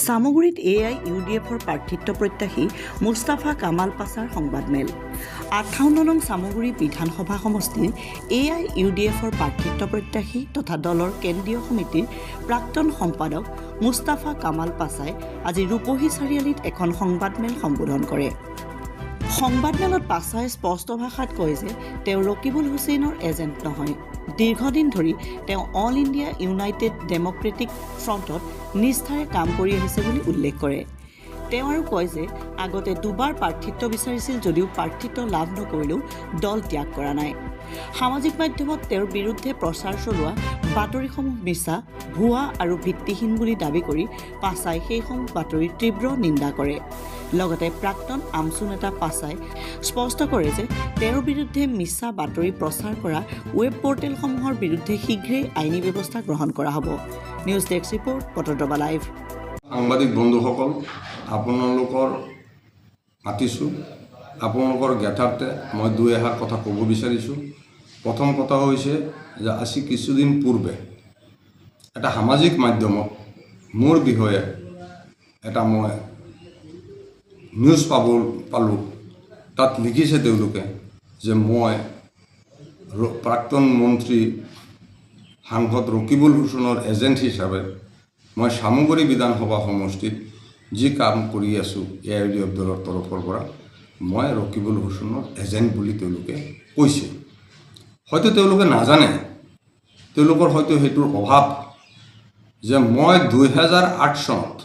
চামগুৰিত AIUDFৰ প্ৰাৰ্থিত্ব প্ৰত্যাশী মুস্তাফা কামাল পাছাৰ সংবাদমেল 58 নং চামগুৰি বিধানসভা সমষ্টিৰ AIUDFৰ প্ৰাৰ্থিত্ব প্ৰত্যাশী তথা দলৰ কেন্দ্ৰীয় সমিতিৰ প্ৰাক্তন সম্পাদক মুস্তাফা কামাল পাছাই আজি ৰূপহী চাৰিআলিত এখন সংবাদমেল সম্বোধন কৰে। সংবাদমেলত পাছাই স্পষ্ট ভাষাত কয় যে তেওঁ ৰকিবুল হুছেইনৰ এজেণ্ট নহয়। দীৰ্ঘদিন ধৰি তেওঁ অল ইণ্ডিয়া ইউনাইটেড ডেমক্ৰেটিক ফ্ৰণ্টত নিষ্ঠাৰে কাম কৰি আহিছে বুলি উল্লেখ কৰে। তেওঁ আৰু কয় যে আগতে দুবাৰ প্ৰাৰ্থিত্ব বিচাৰিছিল যদিও প্ৰাৰ্থিত্ব লাভ নকৰিলেও দল ত্যাগ কৰা নাই। সামাজিক মাধ্যমত তেওঁৰ বিৰুদ্ধে প্ৰচাৰ চলোৱা বাতৰিসমূহ মিছা, ভুৱা আৰু ভিত্তিহীন বুলি দাবী কৰি পাছাই সেইসমূহ বাতৰিৰ তীব্ৰ নিন্দা কৰে। লগতে প্ৰাক্তন আমচু নেতা পাছাই স্পষ্ট কৰে যে তেওঁৰ বিৰুদ্ধে মিছা বাতৰি প্ৰচাৰ কৰা ৱেব পৰ্টেলসমূহৰ বিৰুদ্ধে শীঘ্ৰেই আইনী ব্যৱস্থা গ্ৰহণ কৰা হ'ব। নিউজ ডেস্ক ৰিপৰ্ট পটদ্ৰৱা লাইভ। সাংবাদিক বন্ধুসকল, আপোনালোকৰ মাতিছোঁ। আপোনালোকৰ জ্ঞাতাৰ্থে মই দুই এষাৰ কথা ক'ব বিচাৰিছোঁ। প্ৰথম কথা হৈছে যে আজি কিছুদিন পূৰ্বে এটা সামাজিক মাধ্যমত মোৰ বিষয়ে এটা মই নিউজ পালোঁ। তাত লিখিছে তেওঁলোকে যে মই প্ৰাক্তন মন্ত্ৰী সাংসদ ৰকিবুল হুছেইনৰ এজেণ্ট হিচাপে মই চামগুৰি বিধানসভা সমষ্টিত যি কাম কৰি আছোঁ AIUDF দলৰ তৰফৰ পৰা মই ৰকিবুল হুছেইনৰ এজেণ্ট বুলি তেওঁলোকে কৈছে। হয়তো তেওঁলোকে নাজানে, তেওঁলোকৰ হয়তো সেইটোৰ অভাৱ যে মই 2008 চনত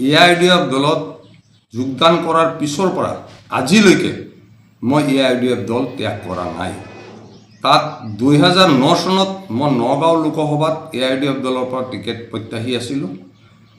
AIUDF দলত যোগদান কৰাৰ পিছৰ পৰা আজিলৈকে মই AIUDF দল ত্যাগ কৰা নাই। তাত 2009 চনত মই নগাঁও লোকসভাত AIUDF দলৰ পৰা টিকেট প্ৰত্যাশী আছিলোঁ।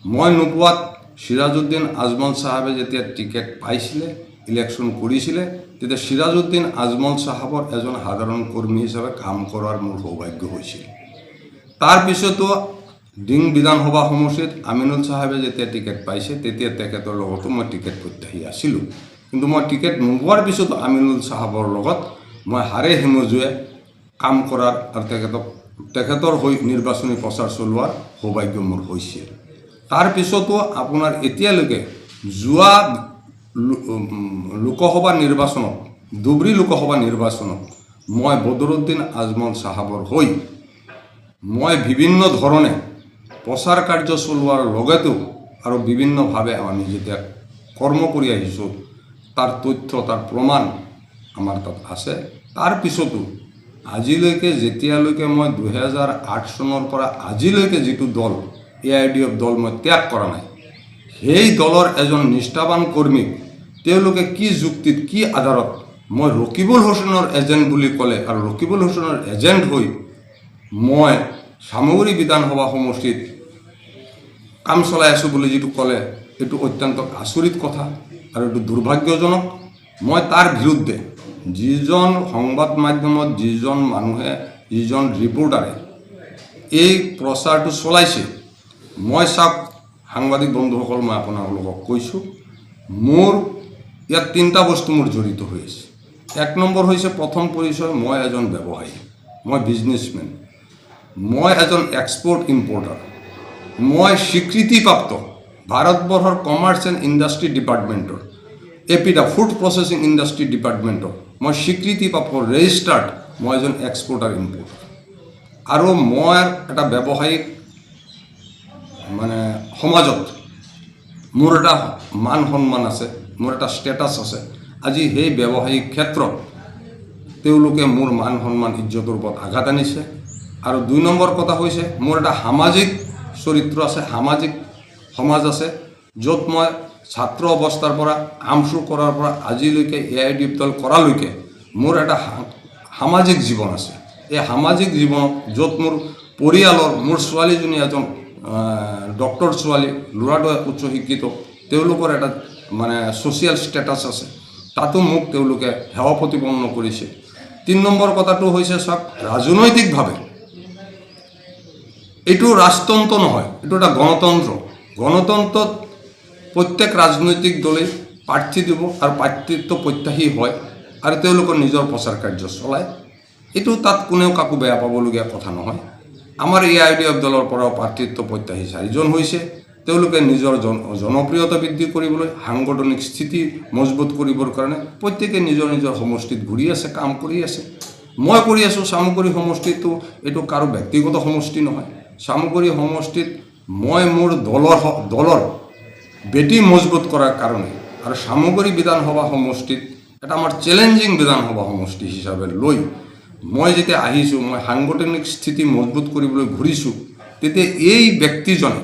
মই নোপোৱাত সিৰাজউদ্দিন আজমল চাহাবে যেতিয়া টিকেট পাইছিলে, ইলেকশ্যন কৰিছিলে, তেতিয়া সিৰাজউদ্দিন আজমল চাহাবৰ এজন সাধাৰণ কৰ্মী হিচাপে কাম কৰাৰ মোৰ সৌভাগ্য হৈছিল। তাৰপিছতো ডিং বিধানসভা সমষ্টিত আমিনুল চাহাবে যেতিয়া টিকেট পাইছে তেতিয়া তেখেতৰ লগতো মই টিকেট প্ৰত্যাশী আছিলোঁ। কিন্তু মই টিকেট নোপোৱাৰ পিছতো আমিনুল চাহাবৰ লগত মই হাড়ে হিমজুৱে কাম কৰাৰ আৰু তেখেতৰ হৈ নিৰ্বাচনী প্ৰচাৰ চলোৱাৰ সৌভাগ্য মোৰ হৈছিল। তাৰপিছতো আপোনাৰ এতিয়ালৈকে যোৱা লোকসভা নিৰ্বাচনত, ধুবুৰী লোকসভা নিৰ্বাচনত মই বদৰুদ্দিন আজমল চাহাবৰ হৈ মই বিভিন্ন ধৰণে প্ৰচাৰ কাৰ্য চলোৱাৰ লগতো আৰু বিভিন্নভাৱে আমি যেতিয়া কৰ্ম কৰি আহিছোঁ তাৰ তথ্য, তাৰ প্ৰমাণ আমাৰ তাত আছে। তাৰপিছতো আজিলৈকে যেতিয়ালৈকে মই 2008 চনৰ পৰা আজিলৈকে যিটো দল AIUDF দল মই ত্যাগ কৰা নাই, সেই দলৰ এজন নিষ্ঠাৱান কৰ্মীক তেওঁলোকে কি যুক্তিত, কি আধাৰত মই ৰকিবুল হুছেইনৰ এজেণ্ট বুলি ক'লে আৰু ৰকিবুল হুছেইনৰ এজেণ্ট হৈ মই চামগুৰি বিধানসভা সমষ্টিত কাম চলাই আছোঁ বুলি যিটো ক'লে, এইটো অত্যন্ত আচৰিত কথা আৰু এইটো দুৰ্ভাগ্যজনক। মই তাৰ বিৰুদ্ধে যিজন সংবাদ মাধ্যমত যিজন মানুহে, যিজন ৰিপৰ্টাৰে এই প্ৰচাৰটো চলাইছে, মই চাওক সাংবাদিক বন্ধুসকল, মই আপোনালোকক কৈছোঁ মোৰ ইয়াত তিনিটা বস্তু মোৰ জড়িত হৈ আছে। এক নম্বৰ হৈছে প্ৰথম পৰিচয়, মই এজন ব্যৱসায়ী, মই বিজনেছমেন, মই এজন এক্সপৰ্ট ইম্পৰ্টাৰ, মই স্বীকৃতিপ্ৰাপ্ত ভাৰতবৰ্ষৰ কমাৰ্চ এণ্ড ইণ্ডাষ্ট্ৰি ডিপাৰ্টমেণ্টৰ এপিডা ফুড প্ৰচেছিং ইণ্ডাষ্ট্ৰি ডিপাৰ্টমেণ্টৰ মই স্বীকৃতিপ্ৰাপ্ত ৰেজিষ্টাৰ্ড মই এজন এক্সপৰ্টাৰ ইম্পৰ্টাৰ। আৰু মই এটা ব্যৱসায়িক সমাজত মোৰ এটা মান সন্মান আছে, মোৰ এটা ষ্টেটাছ আছে। আজি সেই ব্যৱসায়িক ক্ষেত্ৰত তেওঁলোকে মোৰ মান সন্মান ইজ্জতৰ ওপৰত আঘাত আনিছে। আৰু দুই নম্বৰ কথা হৈছে মোৰ এটা সামাজিক চৰিত্ৰ আছে, সামাজিক সমাজ আছে, য'ত মই ছাত্ৰ অৱস্থাৰ পৰা আমচু কৰাৰ পৰা আজিলৈকে AIUDF দল কৰালৈকে মোৰ এটা সামাজিক জীৱন আছে। এই সামাজিক জীৱনত য'ত মোৰ পৰিয়ালৰ, মোৰ ছোৱালীজনী এজন ডক্টৰ ছোৱালী, ল'ৰাটো উচ্চ শিক্ষিত, তেওঁলোকৰ এটা ছ'চিয়েল ষ্টেটাছ আছে, তাতো মোক তেওঁলোকে সেৱা প্ৰতিপন্ন কৰিছে। 3 নম্বৰ কথাটো হৈছে চাওক, ৰাজনৈতিকভাৱে এইটো ৰাজতন্ত্ৰ নহয়, এইটো এটা গণতন্ত্ৰ। গণতন্ত্ৰত প্ৰত্যেক ৰাজনৈতিক দলেই প্ৰাৰ্থী দিব আৰু প্ৰাৰ্থিত্ব প্ৰত্যাশী হয় আৰু তেওঁলোকৰ নিজৰ প্ৰচাৰ কাৰ্য চলায়। এইটো তাত কোনেও কাকো বেয়া পাবলগীয়া কথা নহয়। আমাৰ AIUDF দলৰ পৰাও প্ৰাৰ্থিত্ব প্ৰত্যাশী 4জন হৈছে, তেওঁলোকে নিজৰ জনপ্ৰিয়তা বৃদ্ধি কৰিবলৈ সাংগঠনিক স্থিতি মজবুত কৰিবৰ কাৰণে প্ৰত্যেকে নিজৰ নিজৰ সমষ্টিত ঘূৰি আছে, কাম কৰি আছে। মই কৰি আছোঁ চামগুৰি সমষ্টিটো, এইটো কাৰো ব্যক্তিগত সমষ্টি নহয়। চামগুৰি সমষ্টিত মই মোৰ দলৰ বেটি মজবুত কৰাৰ কাৰণে আৰু চামগুৰি বিধানসভা সমষ্টিত এটা আমাৰ চেলেঞ্জিং বিধানসভা সমষ্টি হিচাপে লৈ মই যেতিয়া আহিছোঁ, মই সাংগঠনিক স্থিতি মজবুত কৰিবলৈ ঘূৰিছোঁ, তেতিয়া এই ব্যক্তিজনে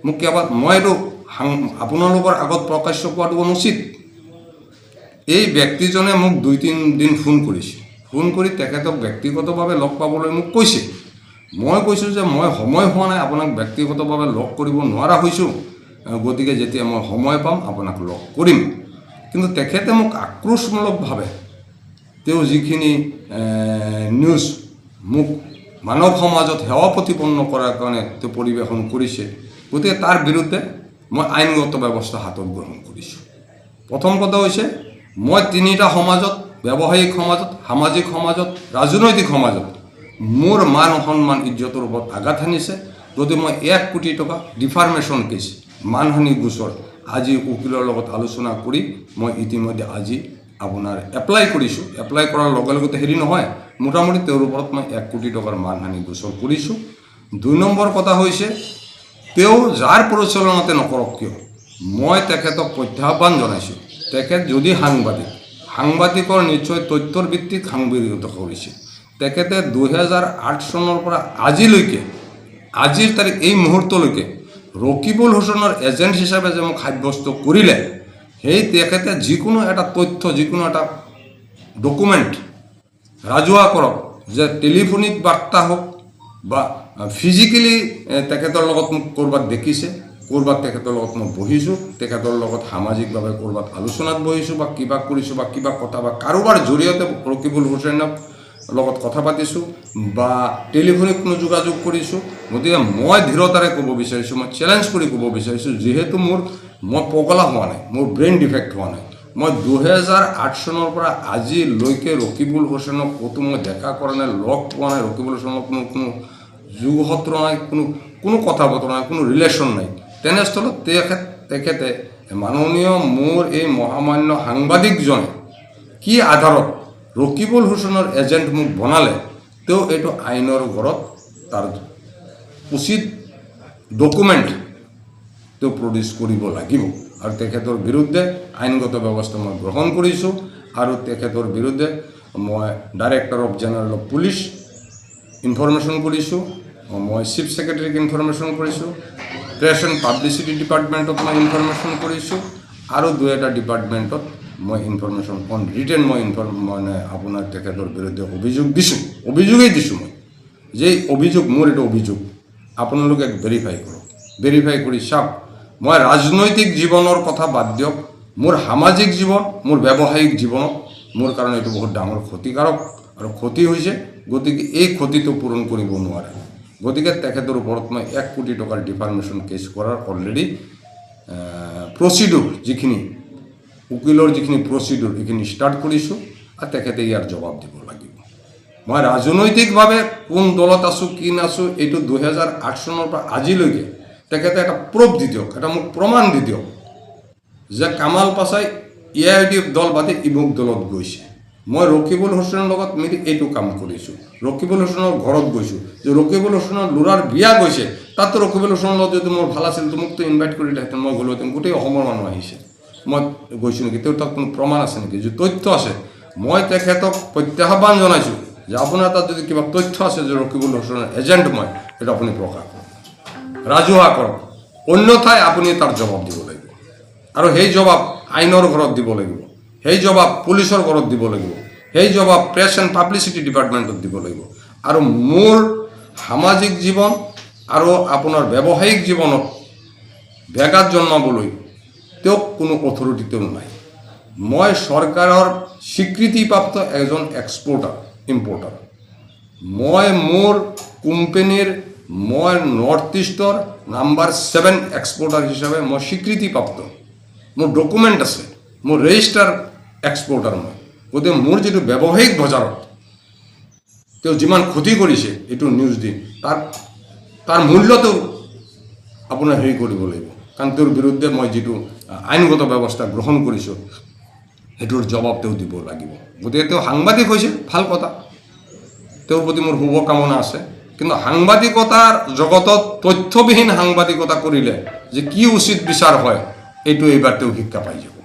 মোক মই এইটো আপোনালোকৰ আগত প্ৰকাশ্য কৰাটো অনুচিত। এই ব্যক্তিজনে মোক 2-3 দিন ফোন কৰিছে, ফোন কৰি তেখেতক ব্যক্তিগতভাৱে লগ পাবলৈ মোক কৈছে। মই কৈছোঁ যে মই সময় হোৱা নাই, আপোনাক ব্যক্তিগতভাৱে লগ কৰিব নোৱাৰা হৈছোঁ, গতিকে যেতিয়া মই সময় পাম আপোনাক লগ কৰিম। কিন্তু তেখেতে মোক আক্ৰোশমূলকভাৱে তেওঁ যিখিনি নিউজ মোক মানৱ সমাজত সেৱা প্ৰতিপন্ন কৰাৰ কাৰণে তেওঁ পৰিৱেশন কৰিছে, গতিকে তাৰ বিৰুদ্ধে মই আইনগত ব্যৱস্থা হাতত গ্ৰহণ কৰিছোঁ। প্ৰথম কথা হৈছে মই 3টা সমাজত, ব্যৱসায়িক সমাজত, সামাজিক সমাজত, ৰাজনৈতিক সমাজত মোৰ মান সন্মান ইজ্জতৰ ওপৰত আঘাত সানিছে। গতিকে মই 1 কোটি টকা ডিফাৰ্মেশ্যন কেছ, মানহানি গোচৰ আজি উকিলৰ লগত আলোচনা কৰি মই ইতিমধ্যে আজি আপোনাৰ এপ্লাই কৰিছোঁ। এপ্লাই কৰাৰ লগে লগে হেৰি নহয়, মোটামুটি তেওঁৰ ওপৰত মই 1 কোটি টকাৰ মানহানি গোচৰ কৰিছোঁ। 2 নম্বৰ কথা হৈছে তেওঁ যাৰ পৰিচালনাতে নকৰক কিয় মই তেখেতক প্ৰত্যাহ্বান জনাইছোঁ। তেখেত যদি সাংবাদিকৰ নিশ্চয় তথ্যৰ ভিত্তিত সাংবাদিকতা কৰিছে। তেখেতে 2008 চনৰ পৰা আজিলৈকে, আজিৰ তাৰিখ এই মুহূৰ্তলৈকে ৰকিবুল হুছেইনৰ এজেণ্ট হিচাপে যে মোক সাব্যস্ত কৰিলে, সেই তেখেতে যিকোনো এটা তথ্য, যিকোনো এটা ডকুমেণ্ট ৰাজহুৱা কৰক, যে টেলিফোনিক বাৰ্তা হওক বা ফিজিকেলি তেখেতৰ লগত মোক ক'ৰবাত দেখিছে, ক'ৰবাত তেখেতৰ লগত মই বহিছোঁ, তেখেতৰ লগত সামাজিকভাৱে ক'ৰবাত আলোচনাত বহিছোঁ বা কিবা কৰিছোঁ বা কিবা কথা বা কাৰোবাৰ জৰিয়তে ৰকিবুল হুছেইনৰ লগত কথা পাতিছোঁ বা টেলিফোনিক কোনো যোগাযোগ কৰিছোঁ। গতিকে মই দৃঢ়তাৰে ক'ব বিচাৰিছোঁ, মই চেলেঞ্জ কৰি ক'ব বিচাৰিছোঁ, যিহেতু মই পগলা হোৱা নাই, মোৰ ব্ৰেইন ডিফেক্ট হোৱা নাই। মই 2008 চনৰ পৰা আজিলৈকে ৰকিবুল হুছেইনক ক'তো মই দেখা কৰা নাই, লগ পোৱা নাই। ৰকিবুল হুছেইনক কোনো যোগসূত্ৰ নাই, কোনো কথা বতৰা নাই, কোনো ৰিলেশ্যন নাই। তেনেস্থলত তেখেতে মাননীয় মোৰ এই মহামান্য সাংবাদিকজনে কি আধাৰত ৰকিবুল হুছেইনৰ এজেণ্ট মোক বনালে, তেওঁ এইটো আইনৰ ঘৰত তাৰ উচিত ডকুমেণ্ট তেওঁ প্ৰডিউচ কৰিব লাগিব আৰু তেখেতৰ বিৰুদ্ধে আইনগত ব্যৱস্থা মই গ্ৰহণ কৰিছোঁ। আৰু তেখেতৰ বিৰুদ্ধে মই director of general of police information কৰিছোঁ, মই চিফ ছেক্ৰেটাৰীক ইনফৰমেশ্যন কৰিছোঁ, প্ৰেছ এণ্ড পাব্লিচিটি ডিপাৰ্টমেণ্টত মই ইনফৰমেশ্যন কৰিছোঁ আৰু 2-এটা ডিপাৰ্টমেণ্টত মই ইনফৰমেশ্যন অন ৰিটেন মানে আপোনাৰ তেখেতৰ বিৰুদ্ধে অভিযোগেই দিছোঁ মই, যে অভিযোগ মোৰ এইটো অভিযোগ আপোনালোকে ভেৰিফাই কৰক, ভেৰিফাই কৰি চাওক। মই ৰাজনৈতিক জীৱনৰ কথা বাদ দিয়ক, মোৰ সামাজিক জীৱন, মোৰ ব্যৱসায়িক জীৱনত মোৰ কাৰণে এইটো বহুত ডাঙৰ ক্ষতিকাৰক আৰু ক্ষতি হৈছে। গতিকে এই ক্ষতিটো পূৰণ কৰিব নোৱাৰে। গতিকে তেখেতৰ ওপৰত মই 1 কোটি টকাৰ ডিফাৰ্মেশ্যন কেছ কৰাৰ অলৰেডি প্ৰচিডিউৰ, যিখিনি উকিলৰ যিখিনি প্ৰচিডিউৰ এইখিনি ষ্টাৰ্ট কৰিছোঁ আৰু তেখেতে ইয়াৰ জবাব দিব লাগিব। মই ৰাজনৈতিকভাৱে কোন দলত আছোঁ, কি নাছোঁ, এইটো 2008 চনৰ পৰা আজিলৈকে তেখেতে এটা প্ৰুফ দি দিয়ক, এটা মোক প্ৰমাণ দি দিয়ক যে কামাল পাছাই AIUDF দল বাদে ইমুক দলত গৈছে। মই ৰকিবুল হুছেইনৰ লগত মিলি এইটো কাম কৰিছোঁ, ৰকিবুল হুছেইনৰ ঘৰত গৈছোঁ, যে ৰকিবুল হুছেইনৰ ল'ৰাৰ বিয়া গৈছে, তাতো ৰকিবুল হুছেইনৰ লগত যদি মোৰ ভাল আছিল মোকতো ইনভাইট কৰিলেহেঁতেন, মই গ'লোহেঁতেন, গোটেই অসমৰ মানুহ আহিছে, মই গৈছোঁ নেকি, তেওঁৰ তাত কোনো প্ৰমাণ আছে নেকি? যদি তথ্য আছে মই তেখেতক প্ৰত্যাহ্বান জনাইছোঁ যে আপোনাৰ তাত যদি কিবা তথ্য আছে যে ৰকিবুল হুছেইনৰ এজেণ্ট মই, সেইটো আপুনি প্ৰকাশ কৰক, ৰাজহুৱা কৰক, অন্যথাই আপুনি তাৰ জবাব দিব লাগিব। আৰু সেই জবাব আইনৰ ঘৰত দিব লাগিব, সেই জবাব পুলিচৰ ঘৰত দিব লাগিব, সেই জবাব প্ৰেছ এণ্ড পাব্লিচিটি ডিপাৰ্টমেণ্টত দিব লাগিব। আৰু মোৰ সামাজিক জীৱন আৰু আপোনাৰ ব্যৱসায়িক জীৱনত ব্যাঘাত জন্মাবলৈ তেওঁক কোনো অথৰিটি তেওঁ নাই। মই চৰকাৰৰ স্বীকৃতিপ্ৰাপ্ত এজন ইম্পৰ্টাৰ। মই মোৰ কোম্পানীৰ মই নৰ্থ ইষ্টৰ নাম্বাৰ 7 এক্সপৰ্টাৰ হিচাপে মই স্বীকৃতিপ্ৰাপ্ত, মোৰ ডকুমেণ্ট আছে, মোৰ ৰেজিষ্টাৰ এক্সপৰ্টাৰ মই। গতিকে মোৰ যিটো ব্যৱসায়িক বজাৰত তেওঁ যিমান ক্ষতি কৰিছে এইটো নিউজ দি তাৰ মূল্যটো আপোনাৰ হেৰি কৰিব লাগিব, কাৰণ তেওঁৰ বিৰুদ্ধে মই যিটো আইনগত ব্যৱস্থা গ্ৰহণ কৰিছোঁ সেইটোৰ জবাব তেওঁ দিব লাগিব। গতিকে তেওঁ সাংবাদিক হৈছে, ভাল কথা, তেওঁৰ প্ৰতি মোৰ শুভকামনা আছে। কিন্তু সাংবাদিকতাৰ জগতত তথ্যবিহীন সাংবাদিকতা কৰিলে যে কি উচিত বিচাৰ হয়, এইটো এইবাৰ তেওঁ শিক্ষা পাই যাব।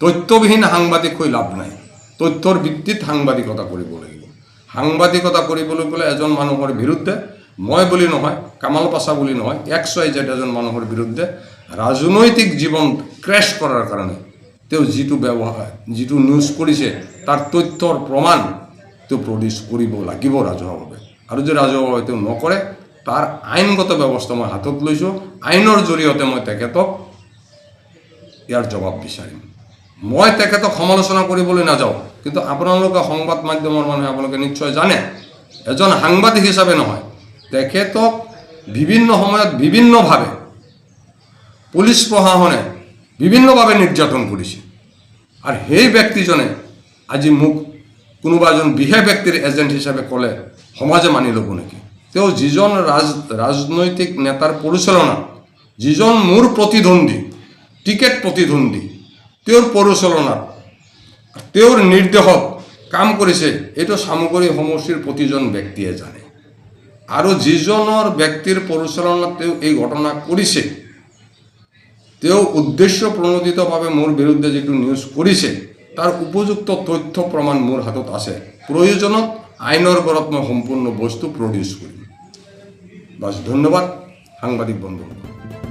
তথ্যবিহীন সাংবাদিক হৈ লাভ নাই, তথ্যৰ ভিত্তিত সাংবাদিকতা কৰিব লাগিব। সাংবাদিকতা কৰিবলৈ গ'লে এজন মানুহৰ বিৰুদ্ধে, মই বুলি নহয়, কামাল পাছা বুলি নহয়, XYZ এজন মানুহৰ বিৰুদ্ধে ৰাজনৈতিক জীৱন ক্ৰেছ কৰাৰ কাৰণে তেওঁ যিটো নিউজ কৰিছে তাৰ তথ্যৰ প্ৰমাণ তেওঁ প্ৰডিউচ কৰিব লাগিব ৰাজহুৱাভাৱে। আৰু যদি ৰাজহুৱাভাৱে তেওঁ নকৰে, তাৰ আইনগত ব্যৱস্থা মই হাতত লৈছোঁ। আইনৰ জৰিয়তে মই তেখেতক ইয়াৰ জবাব বিচাৰিম। মই তেখেতক সমালোচনা কৰিবলৈ নাযাওঁ, কিন্তু আপোনালোকে সংবাদ মাধ্যমৰ মানুহে আপোনালোকে নিশ্চয় জানে, এজন সাংবাদিক হিচাপে নহয়, তেখেতক বিভিন্ন সময়ত বিভিন্নভাৱে পুলিচ প্ৰশাসনে বিভিন্নভাৱে নিৰ্যাতন কৰিছে। আৰু সেই ব্যক্তিজনে আজি মোক কোনোবা এজন বিশেষ ব্যক্তিৰ এজেণ্ট হিচাপে ক'লে সমাজে মানি ল'ব নেকি? তেওঁ যিজন ৰাজনৈতিক নেতাৰ পৰিচালনাত, যিজন মোৰ প্ৰতিদ্বন্দ্বী, টিকেট প্ৰতিদ্বন্দ্বী, তেওঁৰ পৰিচালনাত, তেওঁৰ নিৰ্দেশত কাম কৰিছে, এইটো চামগুৰি সমষ্টিৰ প্ৰতিজন ব্যক্তিয়ে জানে। আৰু যিজনৰ ব্যক্তিৰ পৰিচালনাত তেওঁ এই ঘটনা কৰিছে, তেওঁ উদ্দেশ্য প্ৰণোদিতভাৱে মোৰ বিৰুদ্ধে যিটো নিউজ কৰিছে তাৰ উপযুক্ত তথ্য প্ৰমাণ মোৰ হাতত আছে। প্ৰয়োজনত আইনৰ বৰত মই সম্পূৰ্ণ বস্তু প্ৰডিউচ কৰিম। বাছ, ধন্যবাদ সাংবাদিক বন্ধুসকল।